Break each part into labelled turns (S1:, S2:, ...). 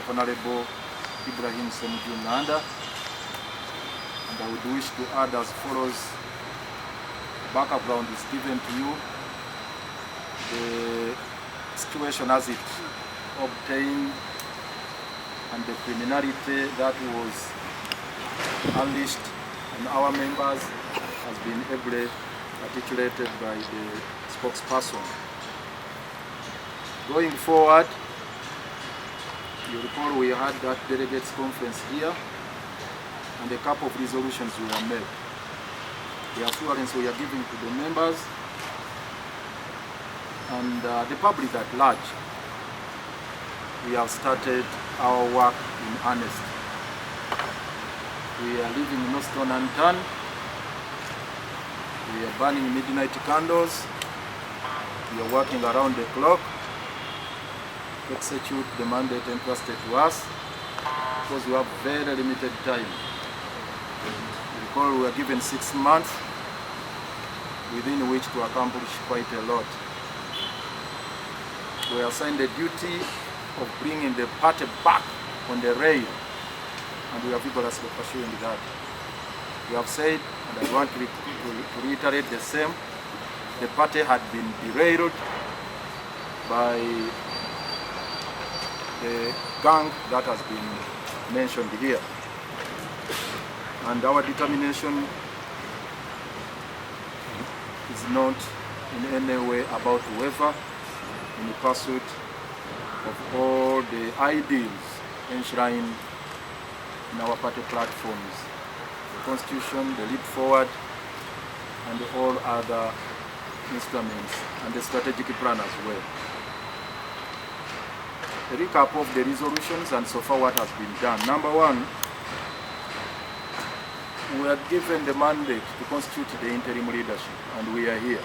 S1: the Honorable Ibrahim Semju Nanda, and I would wish to add as follows. Background is given to you. The situation as it obtained and the criminality that was unleashed on our members has been ably articulated by the spokesperson. Going forward, you recall we had that delegates conference here and a couple of resolutions were made. The assurance we are giving to the members and the public at large. We have started our work in earnest. We are leaving no stone unturned. We are burning midnight candles. We are working around the clock to execute the mandate entrusted to us because we have very limited time. We were given 6 months within which to accomplish quite a lot. We are assigned the duty of bringing the party back on the rail, and we are vigorously pursuing that. We have said, and I want to reiterate the same, the party had been derailed by the gang that has been mentioned here. And our determination is not in any way about to waver in the pursuit of all the ideals enshrined in our party platforms, the Constitution, the Leap Forward, and all other instruments, and the strategic plan as well. A recap of the resolutions and so far what has been done. Number one, we are given the mandate to constitute the interim leadership, and we are here.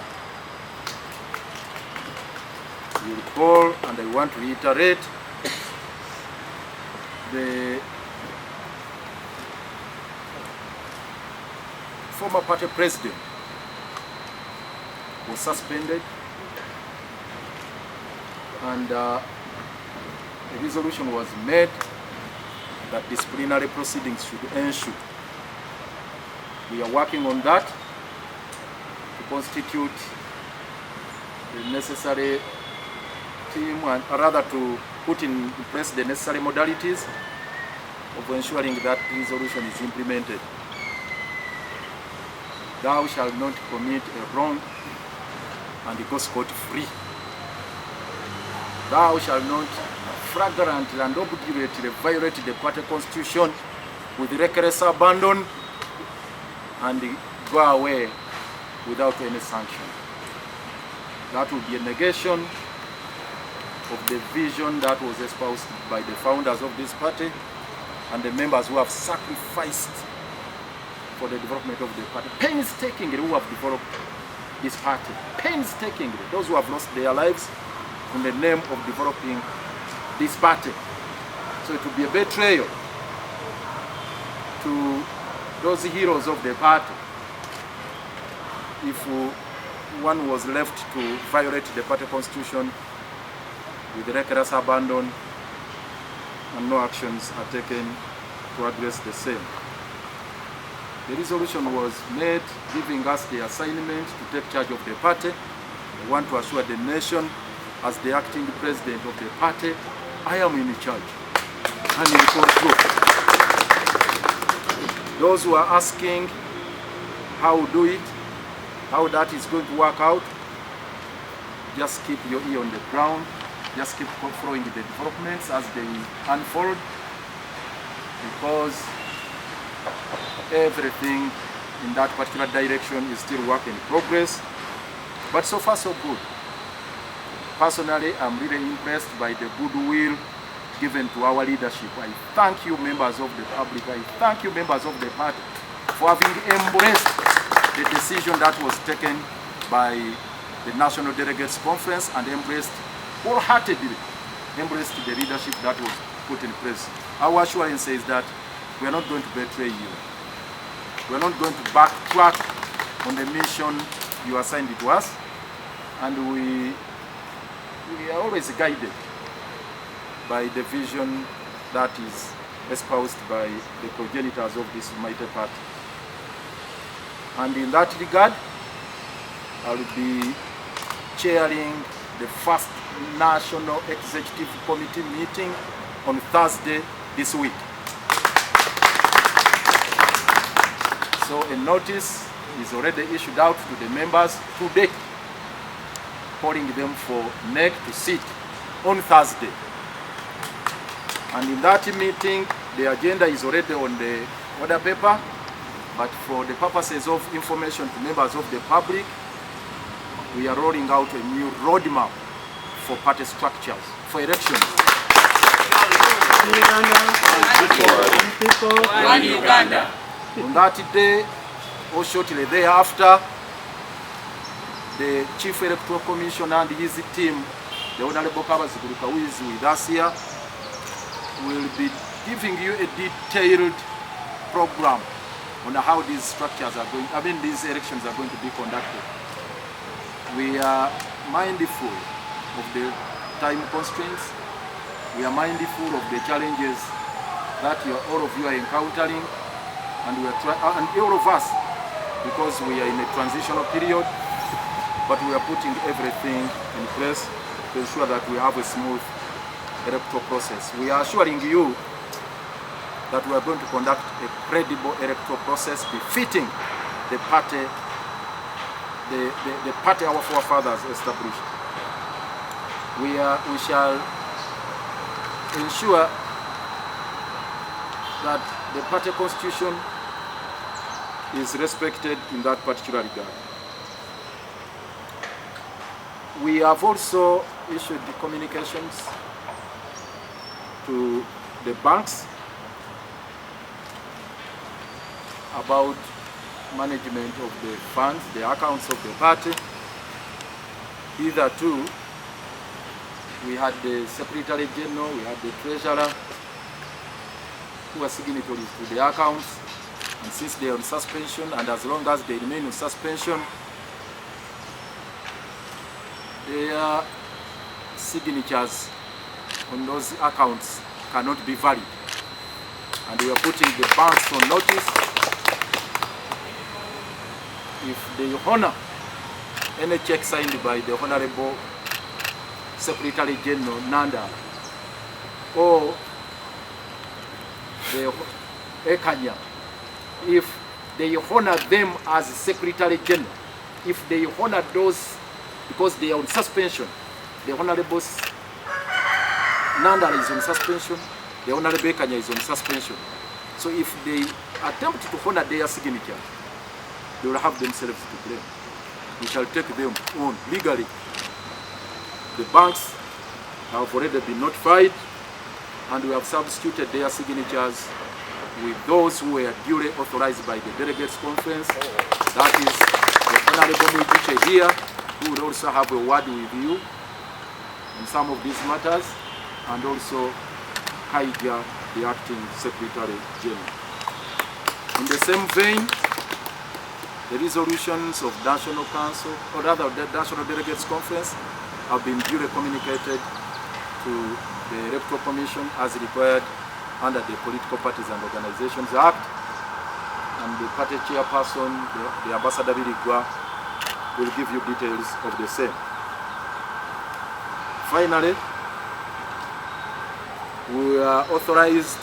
S1: You recall, and I want to reiterate, the former party president was suspended, and a resolution was made that disciplinary proceedings should ensue. We are working on that to constitute the necessary team, and rather to put in place the necessary modalities of ensuring that resolution is implemented. Thou shalt not commit a wrong and go scot-free. Thou shalt not flagrantly and obdurately violate the party constitution with reckless abandon and go away without any sanction. That would be a negation of the vision that was espoused by the founders of this party and the members who have sacrificed for the development of the party. Painstakingly who have developed this party. Painstakingly, those who have lost their lives in the name of developing this party. So it would be a betrayal to those heroes of the party if one was left to violate the party constitution with reckless abandon and no actions are taken to address the same. The resolution was made giving us the assignment to take charge of the party. I want to assure the nation, as the acting president of the party, I am in charge and in control. Those who are asking how we do it, how that is going to work out, just keep your ear on the ground, just keep following the developments as they unfold, because everything in that particular direction is still work in progress. But so far so good. Personally, I'm really impressed by the goodwill given to our leadership. I thank you, members of the public. I thank you, members of the party, for having embraced the decision that was taken by the National Delegates Conference and embraced wholeheartedly, embraced the leadership that was put in place. Our assurance is that we are not going to betray you. We are not going to backtrack on the mission you assigned to us, and we are always guided by the vision that is espoused by the progenitors of this mighty party. And in that regard, I will be chairing the first National Executive Committee meeting on Thursday this week. So a notice is already issued out to the members today, calling them for NEC to sit on Thursday. And in that meeting, the agenda is already on the order paper, but for the purposes of information to members of the public, we are rolling out a new roadmap for party structures for elections.
S2: One Uganda.
S1: On that day, or shortly thereafter, the Chief Electoral Commissioner and his team, the Honorable Byabakama, who is with us here, will be giving you a detailed program on how these structures are going, these elections are going to be conducted. We are mindful of the time constraints. We are mindful of the challenges that all of you are encountering, and we are and all of us, because we are in a transitional period, but we are putting everything in place to ensure that we have a smooth electoral process. We are assuring you that we are going to conduct a credible electoral process befitting the party, the party our forefathers established. We shall ensure that the party constitution is respected in that particular regard. We have also issued the communications to the banks about management of the funds, the accounts of the party. Hitherto, we had the Secretary General, we had the Treasurer, who are signatories to the accounts, and since they are on suspension, and as long as they remain on suspension, their signatures on those accounts cannot be valid. And we are putting the banks on notice. If they honor any check signed by the Honorable Secretary General Nanda or the Ekanya, if they honor them as Secretary General, if they honor those because they are on suspension, the Honorable Nanda is on suspension, the Honorable Ekanya is on suspension. So if they attempt to honor their signature, they will have themselves to blame. We shall take them on legally. The banks have already been notified, and we have substituted their signatures with those who were duly authorized by the Delegates Conference. That is the Honorable Muiche here, who will also have a word with you on some of these matters, and also Kaija, the Acting Secretary General. In the same vein, the resolutions of National Council, or rather the National Delegates Conference, have been duly communicated to the Electoral Commission as required under the Political Parties and Organizations Act, and the party chairperson, the Ambassador Birigwa, will give you details of the same. Finally, we are authorized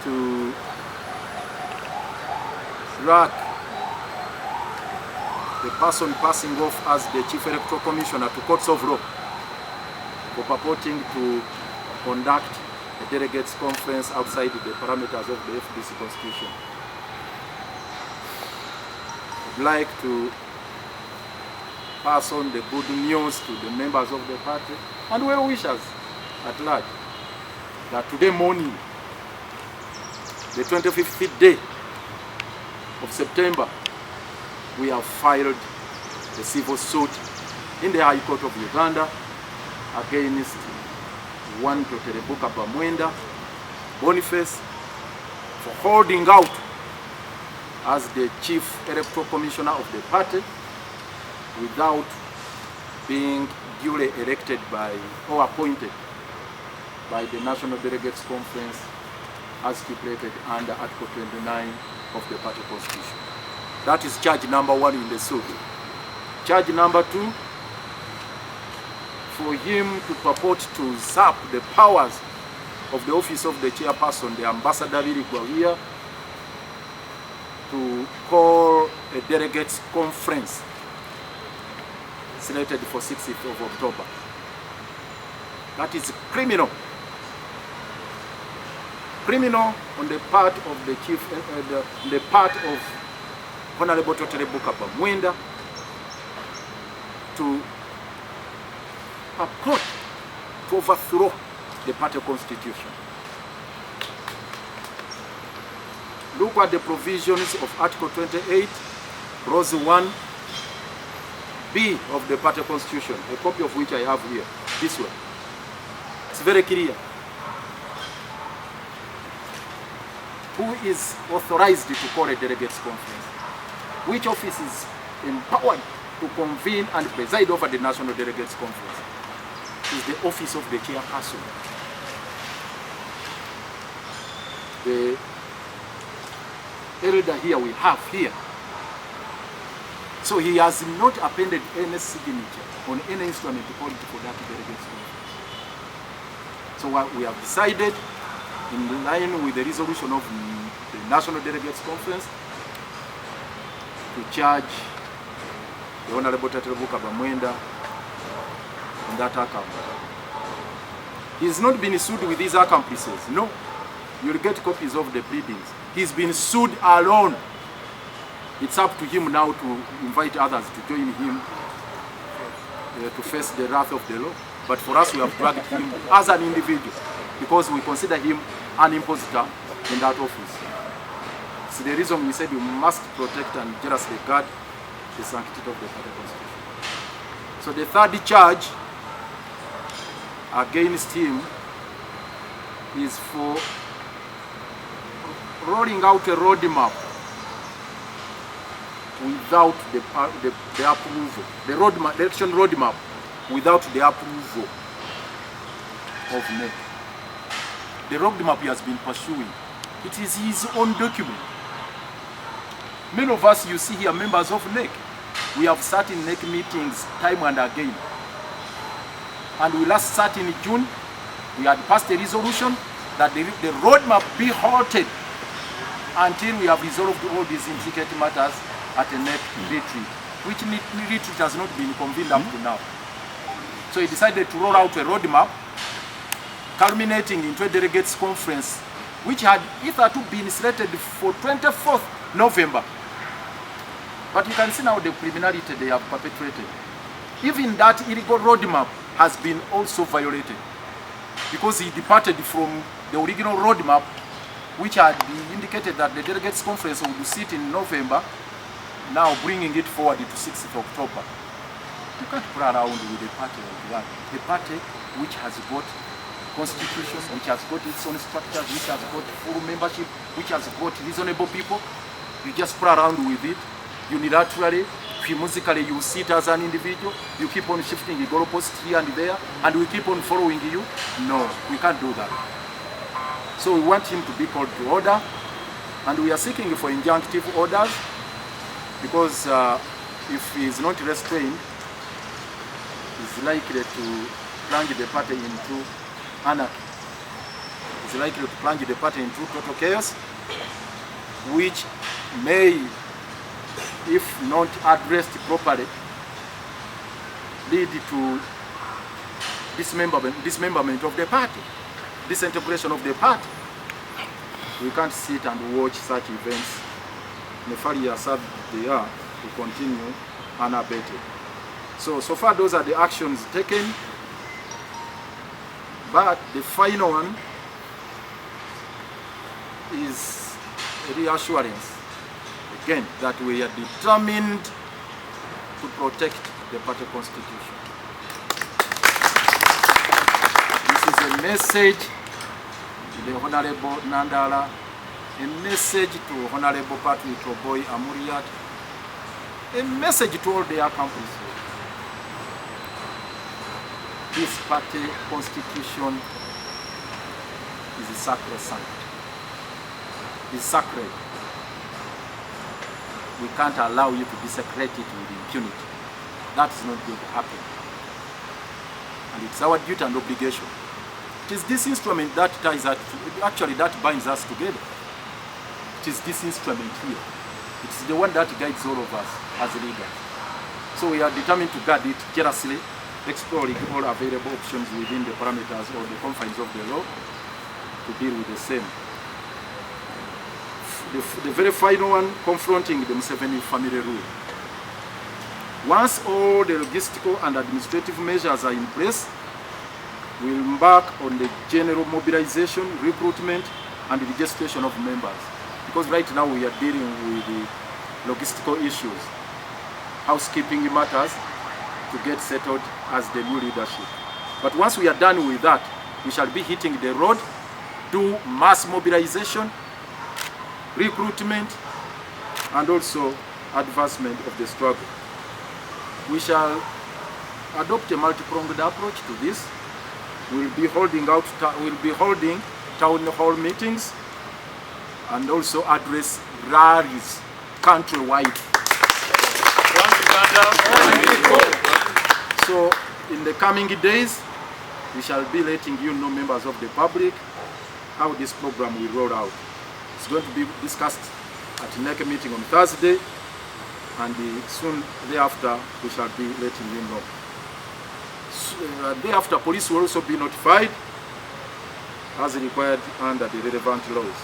S1: to drag the person passing off as the Chief Electoral Commissioner to courts of law for purporting to conduct a delegates conference outside the parameters of the FDC Constitution. I'd like to pass on the good news to the members of the party and well-wishers at large that today morning, the 25th day of September, we have filed a civil suit in the High Court of Uganda against one Dr. Byabakama Boniface for holding out as the Chief Electoral Commissioner of the party without being duly elected by or appointed by the National Delegates Conference as stipulated under Article 29 of the party constitution. That is charge number 1 in the suit. Charge number 2, for him to purport to usurp the powers of the office of the chairperson, the Ambassador Lukwago, to call a delegates conference slated for 6th of October. That is criminal. Criminal on the part of the chief, the part of Honorable Byabakama to purport to overthrow the party constitution. Look at the provisions of Article 28, Clause 1B of the party constitution, a copy of which I have here, this one. It's very clear. Who is authorized to call a delegates conference? Which office is empowered to convene and preside over the National Delegates Conference? It is the office of the chairperson. The elder here we have here. So he has not appended any signature on any instrument to call it for that delegates conference. So what we have decided, in line with the resolution of the National Delegates Conference, to charge the Honorable Byabakama in that account. He has not been sued with these accomplices. No. You'll get copies of the pleadings. He's been sued alone. It's up to him now to invite others to join him to face the wrath of the law. But for us, we have dragged him as an individual because we consider him an impostor in that office. It's the reason we said we must protect and jealously guard the sanctity of the party constitution. So the third charge against him is for rolling out a roadmap without the approval, the election roadmap without the approval of NEC. The roadmap he has been pursuing, it is his own document. Many of us, you see here, members of NEC, we have sat in NEC meetings time and again. And we last sat in June, we had passed a resolution that the roadmap be halted until we have resolved all these intricate matters at a NEC retreat, which retreat has not been convened up to now. So he decided to roll out a roadmap culminating into a delegates conference, which had hitherto been slated for 24th November. But you can see now the criminality they have perpetrated. Even that illegal roadmap has been also violated because he departed from the original roadmap, which had indicated that the delegates conference would sit in November, now bringing it forward to 6th of October. You can't play around with a party like that. A party which has got constitution, which has got its own structures, which has got full membership, which has got reasonable people. You just play around with it unilaterally, musically. You sit as an individual, you keep on shifting the goalposts here and there, and we keep on following you. No, we can't do that. So we want him to be called to order, and we are seeking for injunctive orders because if he is not restrained, he's likely to plunge the party into anarchy. He's likely to plunge the party into total chaos, which may, if not addressed properly, lead to dismemberment of the party, disintegration of the party. We can't sit and watch such events, nefarious as they are, to continue unabated. So far those are the actions taken, but the final one is a reassurance, again, that we are determined to protect the party constitution. This is a message to the Honorable Nandala, a message to Honorable Patrick Oboy Amuriat, a message to all the accomplices. This party constitution is sacrosanct. It's sacred. We can't allow you to desecrate it with impunity. That is not going to happen. And it's our duty and obligation. It is this instrument that ties us, actually that binds us together. It is this instrument here. It's the one that guides all of us as leaders. So we are determined to guard it jealously, exploring all available options within the parameters or the confines of the law to deal with the same. The very final one, confronting the Museveni family rule. Once all the logistical and administrative measures are in place, we will embark on the general mobilization, recruitment, and registration of members. Because right now we are dealing with the logistical issues, housekeeping matters to get settled as the new leadership. But once we are done with that, we shall be hitting the road, do mass mobilization, recruitment, and also advancement of the struggle. We shall adopt a multi-pronged approach to this. We'll be holding town hall meetings and also address rallies countrywide. So in the coming days, we shall be letting you know, members of the public, how this program will roll out. It's going to be discussed at the next meeting on Thursday, and soon thereafter we shall be letting you know. Thereafter, police will also be notified as required under the relevant laws.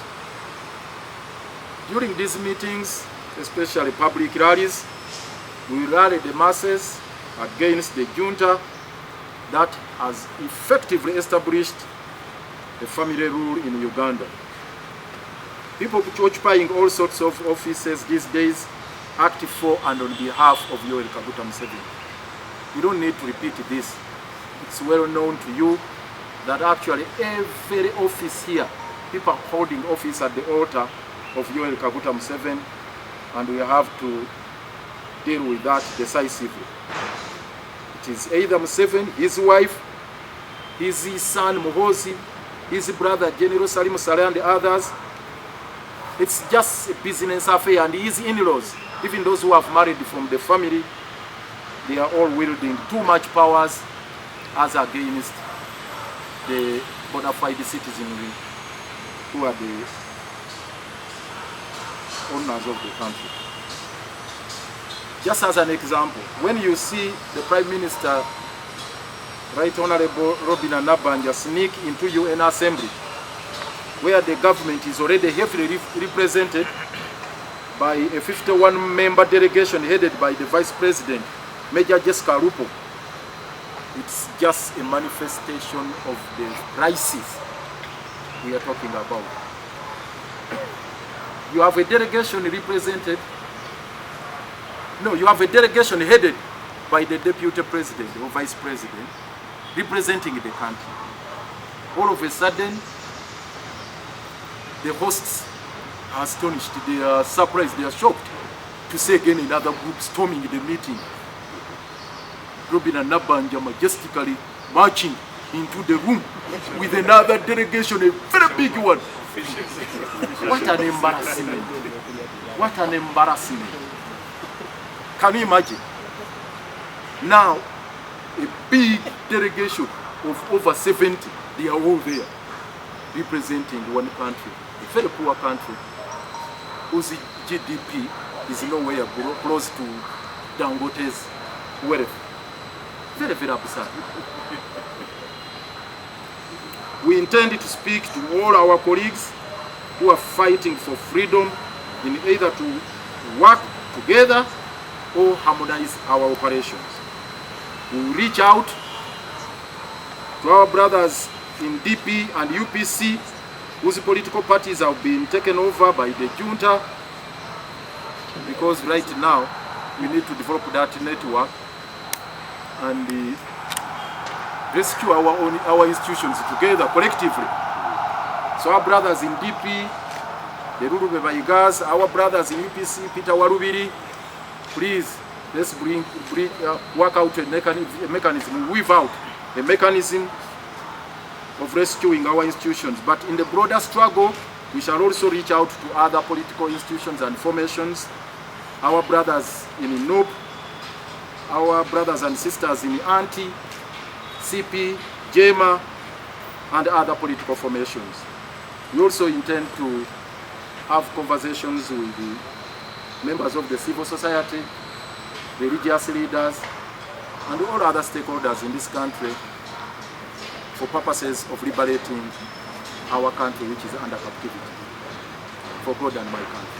S1: During these meetings, especially public rallies, we rally the masses against the junta that has effectively established the family rule in Uganda. People occupying all sorts of offices these days act for and on behalf of Yoweri Kaguta Museveni. We don't need to repeat this. It's well known to you that actually every office here, people are holding office at the altar of Yoweri Kaguta Museveni, and we have to deal with that decisively. It is either Museveni, his wife, his son Muhoozi, his brother General Salim Saleh, and the others. It's just a business affair, and his in-laws, even those who have married from the family, they are all wielding too much powers as against the bona fide citizenry who are the owners of the country. Just as an example, when you see the Prime Minister, Right Honorable Robin Nabanja, sneak into UN Assembly, where the government is already heavily represented by a 51-member delegation headed by the Vice President, Major Jessica Lupo, it's just a manifestation of the crisis we are talking about. You have a delegation represented, no, you have a delegation headed by the Deputy President or Vice President representing the country. All of a sudden, the hosts are astonished, they are surprised, they are shocked to see again another group storming the meeting. Robin and Nabanja majestically marching into the room with another delegation, a very big one. What an embarrassment. What an embarrassment. Can you imagine? Now, a big delegation of over 70, they are all there, representing one country, a very poor country, whose GDP is nowhere close to Dangote's wealth. Very, very absurd. We intend to speak to all our colleagues who are fighting for freedom in either to work together or harmonize our operations. We will reach out to our brothers in DP and UPC whose political parties have been taken over by the junta, because right now we need to develop that network and rescue our institutions together, collectively. So our brothers in DP, the Rurube Baigas, our brothers in UPC, Peter Warubiri, please, let's work out a mechanism, weave out a mechanism of rescuing our institutions. But in the broader struggle, we shall also reach out to other political institutions and formations, our brothers in NUP, our brothers and sisters in ANTI, CP, JEMA, and other political formations. We also intend to have conversations with the members of the civil society, religious leaders, and all other stakeholders in this country for purposes of liberating our country, which is under captivity, for God and my country.